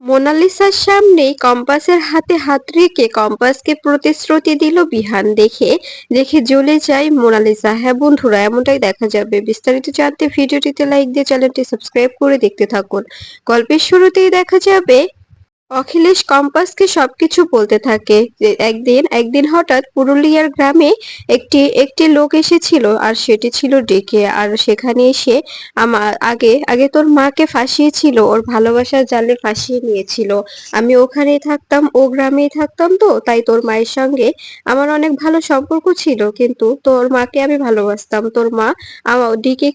মোনালিসার সামনেই কম্পাসের হাতে হাত রেখে কম্পাসকে প্রতিশ্রুতি দিল বিহান। দেখে দেখে জ্বলে যায় মোনালিসা। হ্যাঁ বন্ধুরা, এমনটাই দেখা যাবে। বিস্তারিত জানতে ভিডিওটিতে লাইক দিয়ে চ্যানেলটি সাবস্ক্রাইব করে দেখতে থাকুন। গল্পের শুরুতেই দেখা যাবে অখিলেশ কম্পাসকে সবকিছু বলতে থাকে যে একদিন একদিন হঠাৎ পুরুলিয়ার গ্রামে একটি একটি লোক এসেছিল, আর সেটি ছিল ডেকে। আর সেখানে এসে আমার আগে আগে তোর মাকে ফাঁসিয়েছিল, ওর ভালোবাসার জালে ফাঁসিয়ে নিয়েছিল। আমি ওখানেই থাকতাম, ও গ্রামেই থাকতাম, তো তাই তোর মায়ের সঙ্গে আমার অনেক ভালো সম্পর্ক ছিল, কিন্তু তোর মাকে আমি ভালোবাসতাম। তোর মা আমার ডিকে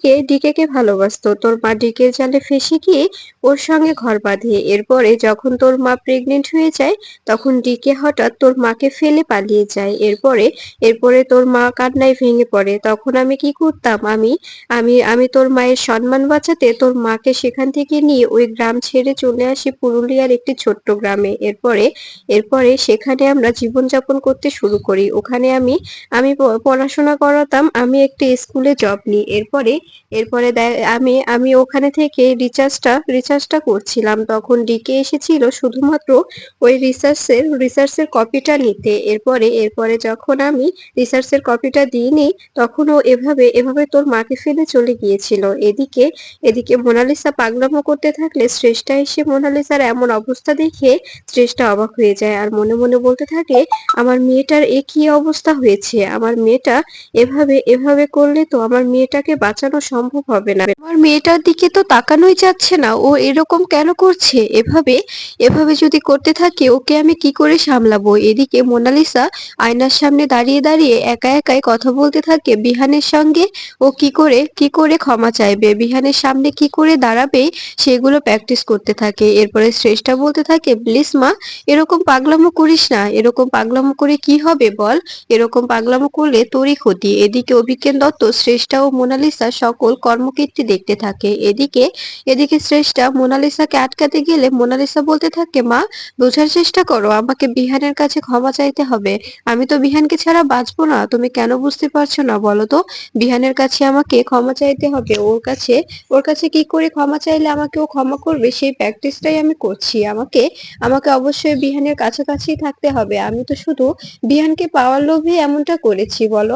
কে ভালোবাসতো। তোর মা ডিকের জালে ফেঁসে গিয়ে ওর সঙ্গে ঘর বাঁধে। এরপরে যখন তোর মা প্রেগনেন্ট হয়ে যায়, তখন ডিকে হঠাৎ তোর মাকে ফেলে পালিয়ে যায়। এরপরে এরপরে তোর মা কান্নায় ভেঙে পড়ে। তখন আমি কি করতাম, আমি তোর মায়ের সম্মান বাঁচাতে তোর মাকে সেখান থেকে নিয়ে ওই গ্রাম ছেড়ে চলে আসি পুরুলিয়ার একটি ছোট্ট গ্রামে। এরপরে এরপরে সেখানে আমরা জীবনযাপন করতে শুরু করি। ওখানে আমি আমি পড়াশোনা করাতাম, আমি একটি স্কুলে জব নিই। এরপরে এরপরে আমি আমি ওখানে থেকে রিসার্চটা করছিলাম। তখন ডিকে এসেছিল শুধুমাত্র ওই রিসার্চের কপিটা নিতে। এরপরে যখন আমি রিসার্চের কপিটা দিইনি, তখন ও এভাবে এভাবে তোর মাকে ফেলে চলে গিয়েছিল। এদিকে এদিকে মোনালিসা পাগলামো করতে থাকলে শ্রেষ্ঠা এসে মোনালিসার এমন অবস্থা দেখে শ্রেষ্ঠা অবাক হয়ে যায়, আর মনে মনে বলতে থাকে, আমার মেয়েটার এ কি অবস্থা হয়েছে। আমার মেয়েটা এভাবে এভাবে করলে তো আমার মেয়েটাকে বাঁচানো সম্ভব হবে না। আমার মেয়েটার দিকে তো তাকানোই যাচ্ছে না, ও এরকম কেন করছে। এভাবে এভাবে যদি করতে থাকে, ওকে আমি কি করে সামলাবো। এদিকে মোনালিসা আয়নার সামনে দাঁড়িয়ে দাঁড়িয়ে একা একাই কথা বলতে থাকে বিহানের সঙ্গে। ও কি করে ক্ষমা চাইবে, বিহানের সামনে কি করে দাঁড়াবে, সেগুলো প্র্যাকটিস করতে থাকে। এরপরে শ্রেষ্ঠা বলতে থাকে, প্লিজ মা, এরকম পাগলামো করিস না। এরকম পাগলামো করে কি হবে বল, এরকম পাগলামো করলে তোরই ক্ষতি। এদিকে অভিজ্ঞান দত্ত শ্রেষ্ঠা ও মোনালিসা সকল কর্মকীর্তি দেখতে থাকে। এদিকে এদিকে শ্রেষ্ঠা মোনালিসাকে আটকাতে গেলে মোনালিসা বলতে থাকে, মা, বোঝার চেষ্টা করো, আমাকে বিহানের কাছে ক্ষমা চাইতে হবে। আমি তো বিহানকে ছাড়া বাঁচবো না। তুমি কেন বুঝতে পারছো না বলো তো, বিহানের কাছে আমাকে ক্ষমা চাইতে হবে। ওর কাছে কি করে ক্ষমা চাইলে আমাকে ও ক্ষমা করবে, সেই প্র্যাকটিসটাই আমি করছি। আমাকে আমাকে অবশ্যই বিহানের কাছাকাছি থাকতে হবে। আমি তো শুধু বিহানকে পাওয়ার লোভে এমনটা করেছি বলো।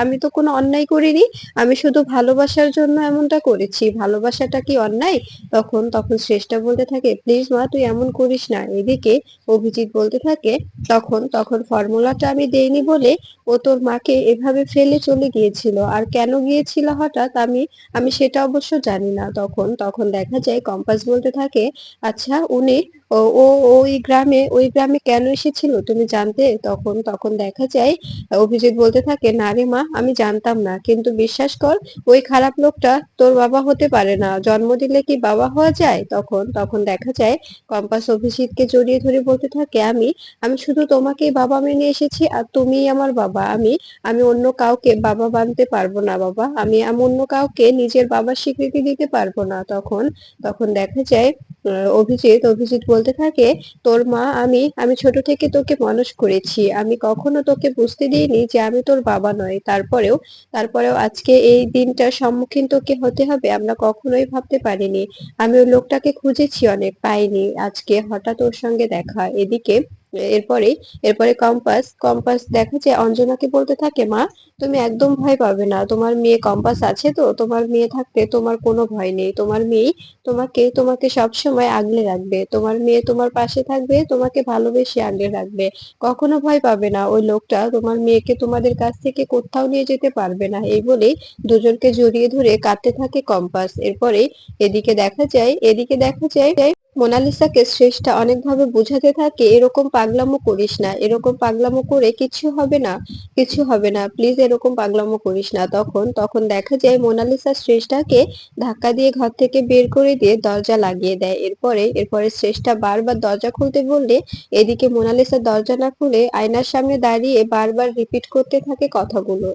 আমি তো কোনো অন্যায় করিনি। আমি শুধু ভালোবাসার জন্য এমনটা করেছি। ভালোবাসাটা কি অন্যায়? তখন শ্রেষ্ঠা বলতে থাকে, প্লিজ মা, তুই এমন করিস না। এদিকে অভিজিৎ বলতে থাকে, তখন ফর্মুলাটা আমি দেইনি বলে ও তোর মাকে এভাবে ফেলে চলে গিয়েছিল। আর কেন গিয়েছিল হঠাৎ, আমি আমি সেটা অবশ্য জানি না। তখন দেখা যায় কম্পাস বলতে থাকে, আচ্ছা উনি ও ও ওই গ্রামে কেন এসেছিল তুমি জানতে? তখন দেখা যায় অভিজিৎ বলতে থাকে, না রে মা, আমি জানতাম না, কিন্তু বিশ্বাস কর, ওই খারাপ লোকটা তোর বাবা হতে পারে না। জন্ম দিলে কি বাবা হওয়া যায়? তখন দেখা যায় কম্পাস অভিজিৎকে জড়িয়ে ধরে বলতে থাকে, আমি আমি শুধু তোমাকেই বাবা মেনে এসেছি, আর তুমিই আমার বাবা। আমি আমি অন্য কাউকে বাবা বানতে পারবো না বাবা। আমি অন্য কাউকে নিজের বাবার স্বীকৃতি দিতে পারবো না। তখন দেখা যায় অভিজিৎ বলতে থাকে, তোর মা, আমি আমি ছোট থেকে তোকে মানুষ করেছি। আমি কখনো তোকে বুঝতে দিইনি যে আমি তোর বাবা নই। তারপরেও আজকে এই দিনটার সম্মুখীন তোকে হতে হবে আমরা কখনোই ভাবতে পারিনি। আমি ওই লোকটাকে খুঁজেছি, অনেক পাইনি। আজকে হঠাৎ ওর সঙ্গে দেখা। এদিকে এরপরে এরপরে কম্পাস দেখা যায় অঞ্জনাকে বলতে থাকে, মা, তুমি একদম ভয় পাবে না। তোমার মেয়ে কম্পাস আছে তো, তোমার মেয়ে থাকতে তোমার কোনো ভয় নেই। তোমার মেয়ে তোমাকে তোমাকে সব সময় আগলে রাখবে। তোমার মেয়ে তোমার পাশে থাকবে, তোমাকে ভালোবেসে আগলে রাখবে। কখনো ভয় পাবে না। ওই লোকটা তোমার মেয়েকে তোমাদের কাছ থেকে কোথাও নিয়ে যেতে পারবে না। এই বলেই দুজনকে জড়িয়ে ধরে কাঁদতে থাকে কম্পাস। এরপরে এদিকে দেখা যায় মোনালিসাকে শ্রেষ্ঠা অনেকভাবে বোঝাতে থাকে, এরকম পাগলামো করিস না, এরকম পাগলামো করে কিছু হবে না, কিছু হবে না, প্লিজ এরকম পাগলামো করিস না। তখন দেখা যায় মোনালিসা শ্রেষ্ঠাকে ধাক্কা দিয়ে ঘর থেকে বের করে দিয়ে দরজা লাগিয়ে দেয়। এরপরে শ্রেষ্ঠা বারবার দরজা খুলতে বললে এদিকে মোনালিসা দরজা না খুলে আয়নার সামনে দাঁড়িয়ে বারবার রিপিট করতে থাকে কথাগুলো।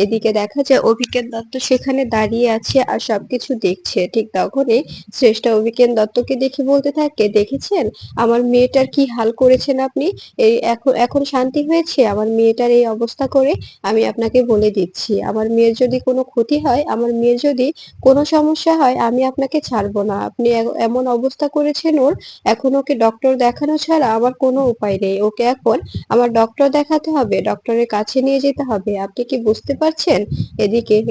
এদিকে দেখা যায় অভিজ্ঞান দত্ত সেখানে দাঁড়িয়ে আছে আর সবকিছু দেখছে। ঠিক তখনই শ্রেষ্ঠা অভিজ্ঞান দত্তকে দেখে বলতে থাকে, দেখেছেন আমার মেয়েটার কি হাল করেছেন আপনি? এই এখন এখন শান্তি হয়েছে আমার মেয়েটার এই অবস্থা করে? আমি আপনাকে বলে দিচ্ছি, আমার মেয়ের যদি কোনো ক্ষতি হয়, আমার মেয়ের যদি কোনো সমস্যা হয়, আমি আপনাকে ছাড়বো না। আপনি এমন অবস্থা করেছেন ওর, এখন ওকে ডক্টর দেখানো ছাড়া আমার কোনো উপায় নেই। ওকে এখন আমার ডক্টর দেখাতে হবে, ডক্টরের কাছে নিয়ে যেতে হবে। আপনি কি বুঝতে পারছেন?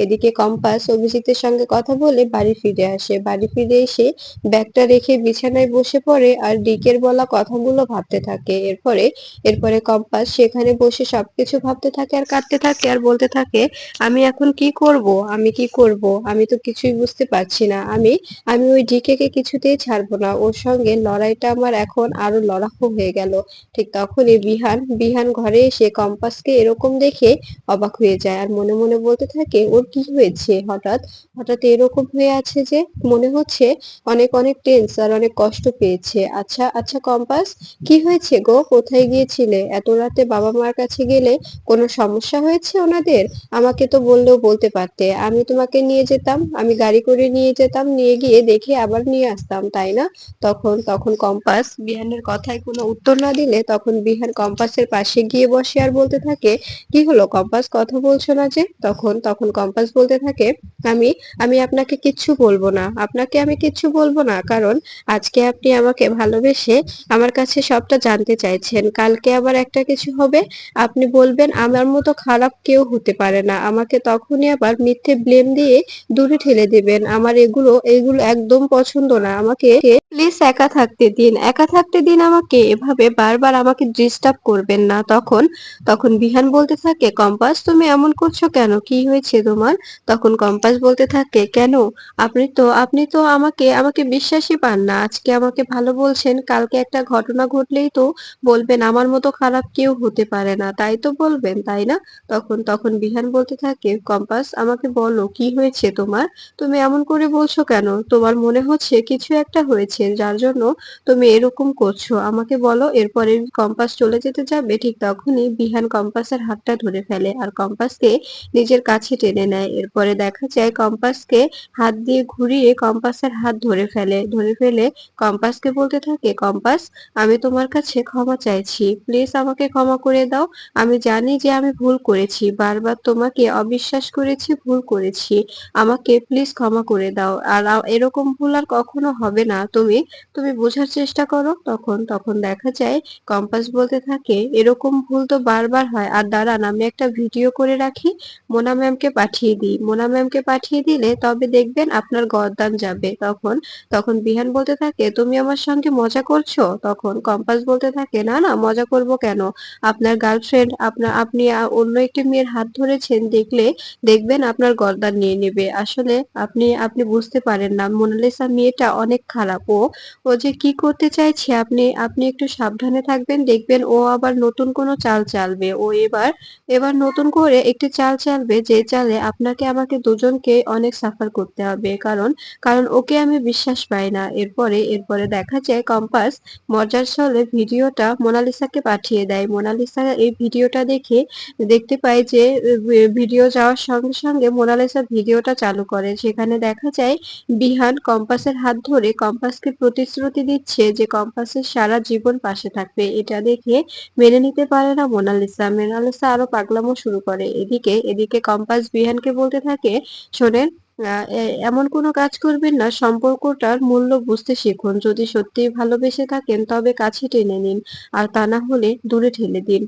এদিকে কম্পাস অভিজিতের সঙ্গে কথা বলে বাড়ি ফিরে আসে। বাড়ি ফিরে এসে ব্যাগটা রেখে বিছানায় বসে পড়ে আর ডিকের বলা কথাগুলো ভাবতে থাকে। এরপরে এরপরে কম্পাস সেখানে বসে সবকিছু ভাবতে থাকে আর কাঁদতে থাকে আর বলতে থাকে, আমি এখন কি করব? আমি কি করব? আমি তো কিছুই বুঝতে পারছি না। আমি আমি ওই ডিকে কে কিছুতেই ছাড়বো না। ওর সঙ্গে লড়াইটা আমার এখন আরো লড়াকু হয়ে গেল। ঠিক তখনই বিহান বিহান ঘরে এসে কম্পাসকে এরকম দেখে অবাক হয়ে যায় আর মনে মনে বলতে থাকে, ওর কি হয়েছে হঠাৎ? হঠাৎ এরকম হয়ে আছে যে, মনে হচ্ছে অনেক অনেক টেন্স আর অনেক কষ্ট পেয়েছে। আচ্ছা আচ্ছা কম্পাস, কি হয়েছে গো? কোথায় গিয়েছিলে এত রাতে? বাবা মার কাছে গেলে কোনো সমস্যা হয়েছে ওনাদের? আমাকে তো বললেও বলতে পারতে, আমি তোমাকে নিয়ে যেতাম, আমি গাড়ি করে নিয়ে যেতাম, নিয়ে গিয়ে দেখে আবার নিয়ে আসতাম, তাই না? তখন তখন কম্পাস বিহানের কথায় কোনো উত্তর না দিলে তখন বিহান কম্পাসের পাশে গিয়ে বসে আর বলতে থাকে, কি হলো কম্পাস, কথা বলছো না যে? তখন তখন কম্পাস বলতে থাকে, আমি আমি আপনাকে কিচ্ছু বলবো না, আপনাকে আমি কিচ্ছু বলবো না, কারণ আজকে আপনি আমাকে ভালোবেসে আমার কাছে সবটা জানতে চাইছেন, কালকে আবার একটা কিছু হবে, আপনি বলবেন আমার মতো খারাপ কেউ হতে পারে না, আমাকে তখনই আবার মিথ্যে ব্লেম দিয়ে দূরে ঠেলে দেবেন। আমার এগুলো এগুলো একদম পছন্দ না। আমাকে প্লিজ একা থাকতে দিন, একা থাকতে দিন আমাকে, এভাবে বারবার আমাকে ডিস্টার্ব করবেন না। তখন তখন বিহান বলতে থাকে, কম্পাস তুমি এমন করছো কেন? কি হয়েছে তোমার? তখন কম্পাস বলতে থাকে, কেন? আপনি তো আমাকে আমাকে বিশ্বাসই পান না। আজকে আমাকে ভালো বলছেন, কালকে একটা ঘটনা ঘটলেই তো বলবেন আমার মতো খারাপ কেউ হতে পারে না, তাই তো বলবেন, তাই না? তখন তখন বিহান বলতে থাকে, কম্পাস আমাকে বলো কি হয়েছে তোমার? তুমি এমন করে বলছো কেন? তোমার মনে হচ্ছে কিছু একটা হয়েছে যার জন্য তুমি এরকম করছো, আমাকে বলো। এরপরে কম্পাস চলে যেতে যাবে, ঠিক তখনই বিহান কম্পাসের হাতটা ধরে ফেলে আর কম্পাসকে নিজের কাছে টেনে নেয়। এরপরে দেখা যায় কম্পাসকে হাত দিয়ে ঘুরিয়ে কম্পাসের হাত ধরে ফেলে কম্পাসকে বলতে থাকে, কম্পাস আমি তোমার কাছে ক্ষমা চাইছি, প্লিজ আমাকে ক্ষমা করে দাও। আমি জানি যে আমি ভুল করেছি, বারবার তোমাকে অবিশ্বাস করেছি, ভুল করেছি, আমাকে প্লিজ ক্ষমা করে দাও। আর এরকম ভুল আর কখনো হবে না। তুমি তুমি বোঝার চেষ্টা করো। তখন তখন দেখা যায় কম্পাস বলতে থাকে, এরকম ভুল তো বারবার হয়। আর দাঁড়ান, আমি একটা ভিডিও করে রাখি, মোনা ম্যামকে পাঠিয়ে দিই। মোনা ম্যামকে পাঠিয়ে দিলে তবে দেখবেন আপনার গর্দান যাবে। তখন তখন বিহান বলতে থাকে, তুমি আমার সঙ্গে মজা করছো? তখন কম্পাস বলতে থাকে, না না, মজা করব কেন? আপনার গার্লফ্রেন্ড, আপনি অন্য একটি মেয়ের হাত ধরেছেন, দেখবেন আপনার গর্দান নিয়ে নেবে। আসলে আপনি আপনি বুঝতে পারেন না, মোনালিসা মেয়েটা অনেক খারাপ। ও ও যে কি করতে চাইছে, আপনি আপনি একটু সাবধানে থাকবেন, দেখবেন ও আবার নতুন কোনো চাল চালবে। ও এবার এবার নতুন করে একটি চাল চালবে, যে চালে আপনাকে আমাকে দুজনকে অনেক সাফার করতে হবে, কারণ কারণ ওকে আমি বিশ্বাস পাই না। এরপরে দেখা যায় কম্পাস মজার ছলে ভিডিওটা মোনালিসাকে পাঠিয়ে দেয়। মোনালিসা এই ভিডিওটা দেখে দেখতে পায় যে ভিডিও যাওয়ার সঙ্গে সঙ্গে মোনালিসা ভিডিওটা চালু করে। সেখানে দেখা যায় বিহান কম্পাসের হাত ধরে কম্পাসকে প্রতিশ্রুতি দিচ্ছে যে কম্পাসের সারা জীবন পাশে থাকবে। এটা দেখে মেনে নিতে পারে না মোনালিসা। মোনালিসা আরো পাগলামো শুরু করে। এদিকে কম্পাস বিহানকে বলতে থাকে, শোনেন, এমন কোনো কাজ করবেন না, সম্পর্কটার মূল্য বুঝতে শিখুন। যদি সত্যিই ভালোবেসে থাকেন তবে কাছে টেনে নিন, আর তা না হলে দূরে ঠেলে দিন।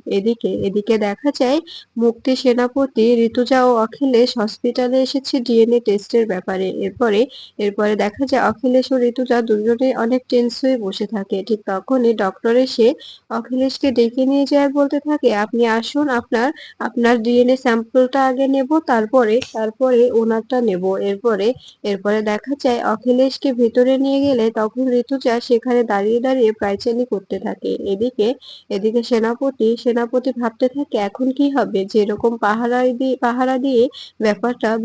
এদিকে দেখা যায় মুক্তি, সেনাপতি, ঋতুজা ও অখিলেশ হসপিটালে এসেছে ডিএনএ টেস্টের ব্যাপারে। এরপরে দেখা যায় অখিলেশ ও ঋতুজা দুজনে অনেক টেন্স হয়ে বসে থাকে। ঠিক তখনই ডক্টর এসে অখিলেশকে ডেকে নিয়ে যায় আর বলতে থাকে, আপনি আসুন, আপনার আপনার ডিএনএ স্যাম্পলটা আগে নেব, তারপরে ওনারটা নেব। এরপরে দেখা যায় অখিলেশকে ভেতরে নিয়ে গেলে তখন ঋতুজা সেখানে দাঁড়িয়ে দাঁড়িয়ে পায়চারি করতে থাকে। এদিকে সেনাপতি ভাবতে থাকে, এখন কি হবে? যে এরকম পাহারা দিয়ে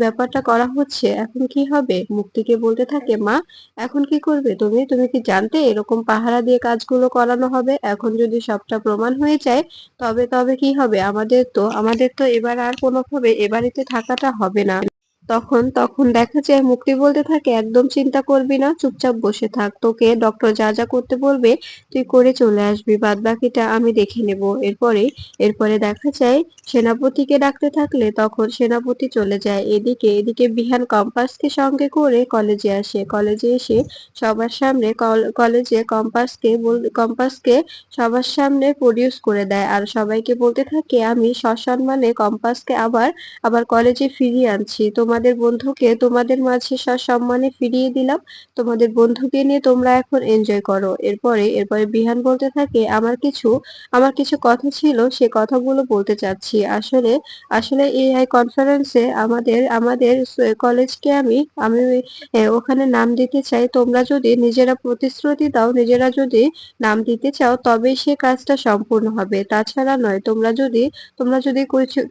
ব্যাপারটা করা হচ্ছে, এখন কি হবে? মুক্তিকে বলতে থাকে, মা এখন কি করবে তুমি? তুমি কি জানতে এরকম পাহারা দিয়ে কাজগুলো করানো হবে? এখন যদি সবটা প্রমাণ হয়ে যায় তবে তবে কি হবে? আমাদের তো এবার আর কোনোভাবে এ বাড়িতে থাকাটা হবে না। তখন তখন দেখা যায় মুক্তি বলতে থাকে, "একদম চিন্তা করবি না, চুপচাপ বসে থাক। তোকে ডক্টর যা করতে বলবে তুই করে চলে আসবি। বাদবাকিটা আমি দেখে নেব।" এরপরে দেখা যায় সেনাপতিকে ডাকতে থাকলে তখন সেনাপতি চলে যায়। এদিকে বিহান কম্পাসকে সঙ্গে করে কলেজে আসে। কলেজে এসে সবার সামনে কলেজে কম্পাসকে সবার সামনে প্রডিউস করে দেয়। আর সবাইকে বলতে থাকে, "আমি সসম্মানে কম্পাসকে আবার কলেজে ফিরিয়ে আনছি। তোমাদের বন্ধুকে তোমাদের মাঝে সসম্মানে ফিরিয়ে দিলাম। তোমাদের বন্ধুকে নিয়ে তোমরা এখন এনজয় করো।" এরপরে বিহান বলতে থাকে, আমার কিছু কথা ছিল, সে কথাগুলো বলতে চাচ্ছি। আসলে এআই কনফারেন্সে আমাদের কলেজকে আমি ওখানে নাম দিতে চাই। তোমরা যদি নিজেরা প্রতিশ্রুতি দাও, নিজেরা যদি নাম দিতে চাও তবেই সে কাজটা সম্পূর্ণ হবে। তাছাড়া নয়। তোমরা যদি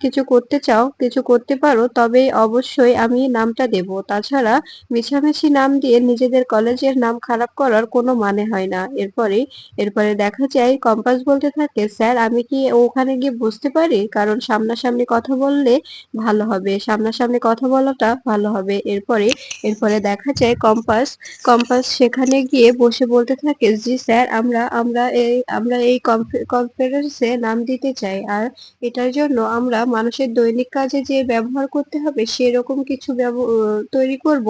কিছু করতে চাও, কিছু করতে পারো তবেই অবশ্যই আমি নামটা দেব। তাছাড়া মিছামিছি নাম দিয়ে নিজেদের কলেজের নাম খারাপ করার কোনো মানে হয় না। এরপরে দেখা যায় কম্পাস বলতে থাকে, "স্যার আমি কি ওখানে গিয়ে বসতে পারি? কারণ সামনাসামনি কথা বললে ভালো হবে। সামনাসামনি কথা বলাটা ভালো হবে।" এরপরে দেখা যায় কম্পাস সেখানে গিয়ে বসে বলতে থাকে, "জি স্যার, আমরা এই কনফারেন্সে নাম দিতে চাই। আর এটার জন্য আমরা মানুষের দৈনিক কাজে যে ব্যবহার করতে হবে সেরকম কিছু তৈরি করব,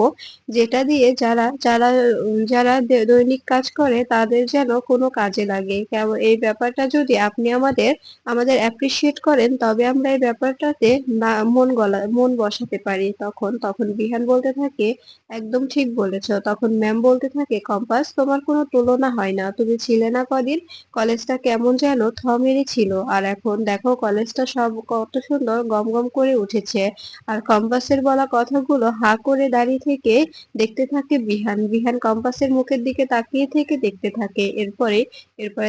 যেটা দিয়ে যারা দৈনিক কাজ করে তাদের যেন কোনো কাজে লাগে। এই ব্যাপারটা যদি আপনি আমাদের অ্যাপ্রিসিয়েট করেন তবে আমরা এই ব্যাপারটাতে মন বসাতে পারি।" তখন বিহান বলতে থাকে, "একদম ঠিক বলেছ।" তখন ম্যাম বলতে থাকে, "কম্পাস, তোমার কোনো তুলনা হয় না। তুমি ছিলে না কদিন, কলেজটা কেমন যেন থমেরই ছিল। আর এখন দেখো কলেজটা সব কত সুন্দর গমগম করে উঠেছে।" আর কম্পাসের বলা কথাগুলো হাঁ করে দাঁড়িয়ে থেকে দেখতে থাকে বিহান। বিহান কম্পাসের মুখের দিকে তাকিয়ে থেকে দেখতে থাকে। এরপরে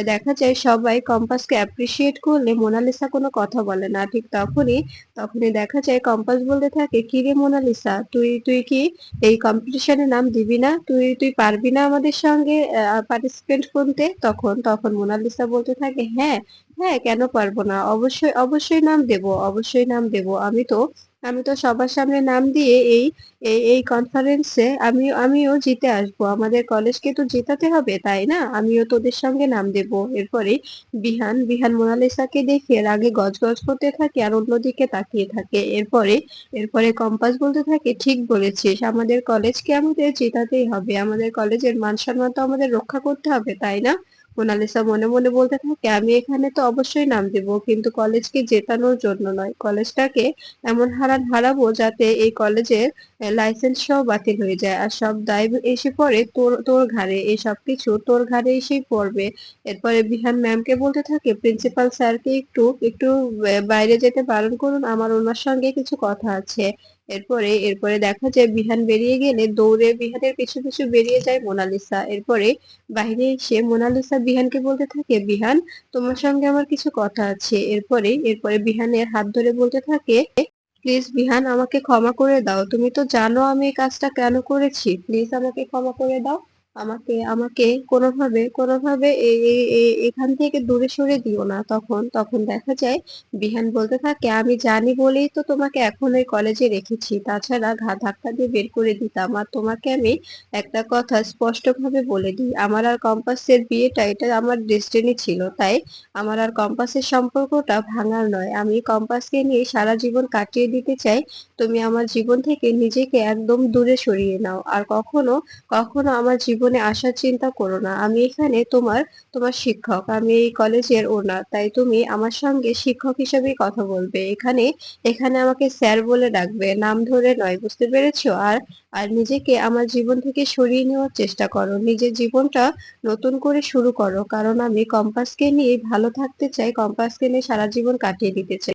দেখা যায় সবাই কম্পাসকে অ্যাপ্রিসিয়েট করলে মোনালিসা কোনো কথা বলে না। ঠিক তখনই দেখা যায় কম্পাস বলতে থাকে, "কিরে মোনালিসা, তুই কি এই কম্পিটিশনে নাম দিবি না? তুই পারবি না আমাদের সঙ্গে পার্টিসিপেট করতে?" তখন মোনালিসা বলতে থাকে, "হ্যাঁ, হ্যাঁ, কেন পারবো না? অবশ্যই নাম দেব, অবশ্যই নাম দেব। আমি তো সবার সামনে নাম দিয়ে এই কনফারেন্সে আমিও জিতে আসবো। আমাদের কলেজকে তো জেতাতে হবে, তাই না? আমিও তোদের সঙ্গে নাম দেব।" এরপরে বিহান মোনালিসাকে দেখে রাগে গজগজ করতে থাকে আর অন্যদিকে তাকিয়ে থাকে। এরপরে কম্পাস বলতে থাকে, "ঠিক বলেছিস, আমাদের কলেজকে আমাদের জেতাতেই হবে। আমাদের কলেজের মান সম্মান তো আমাদের রক্ষা করতে হবে, তাই না?" মোনালিসা মনে মনে বলতে থাকে, "আমি এখানে তো অবশ্যই নাম দেব, কিন্তু কলেজকে জেতানোর জন্য নয়। কলেজটাকে এমন হারাবো যাতে এই কলেজের লাইসেন্স সহ বাতিল হয়ে যায়। আর সব দায় এসে পড়ে তোর ঘাড়ে। এই সবকিছু তোর ঘাড়ে এসেই পড়বে।" এরপরে বিহান ম্যামকে বলতে থাকে, "প্রিন্সিপাল স্যারকে একটু বাইরে যেতে বারণ করুন, আমার ওনার সঙ্গে কিছু কথা আছে।" এরপরে দেখা যায় বিহান বেরিয়ে গেলে দৌড়ে বিহানের পিছু বেরিয়ে যায় মোনালিসা। এরপরে বাইরে এসে মোনালিসা বিহানকে বলতে থাকে, "বিহান, তোমার সঙ্গে আমার কিছু কথা আছে।" এরপরে বিহানের হাত ধরে বলতে থাকে, "প্লিজ বিহান, আমাকে ক্ষমা করে দাও। তুমি তো জানো আমি এই কাজটা কেন করেছি। প্লিজ আমাকে ক্ষমা করে দাও। আমাকে কোনোভাবে এখান থেকে দূরে সরে দিও না।" তখন দেখা যায় বিহান বলতে থাকে, "আমি জানি বলেই তো তোমাকে এখন এই কলেজে রেখেছি। তাছাড়া ধাক্কা দিয়ে বের করে দিতাম। আর তোমাকে আমি একটা কথা স্পষ্টভাবে বলে দিই, আমার আর কম্পাসের বিয়েটা এটা আমার ডেস্টিনি ছিল। তাই আমার আর কম্পাসের সম্পর্কটা ভাঙার নয়। আমি কম্পাসকে নিয়ে সারা জীবন কাটিয়ে দিতে চাই। তুমি আমার জীবন থেকে নিজেকে একদম দূরে সরিয়ে নাও। আর কখনো আমার জীবনে আসার চিন্তা করো না। আমি এখানে তোমার শিক্ষক। আমি এই কলেজের ওনার। তাই তুমি আমার সঙ্গে শিক্ষক হিসেবেই কথা বলবে। এখানে আমাকে স্যার বলে ডাকবে, নাম ধরে নয়। বুঝতে পেরেছো? আর নিজেকে আমার জীবন থেকে সরিয়ে নেওয়ার চেষ্টা করো। নিজের জীবনটা নতুন করে শুরু করো। কারণ আমি কম্পাসকে নিয়ে ভালো থাকতে চাই। কম্পাসকে নিয়ে সারা জীবন কাটিয়ে দিতে চাই।"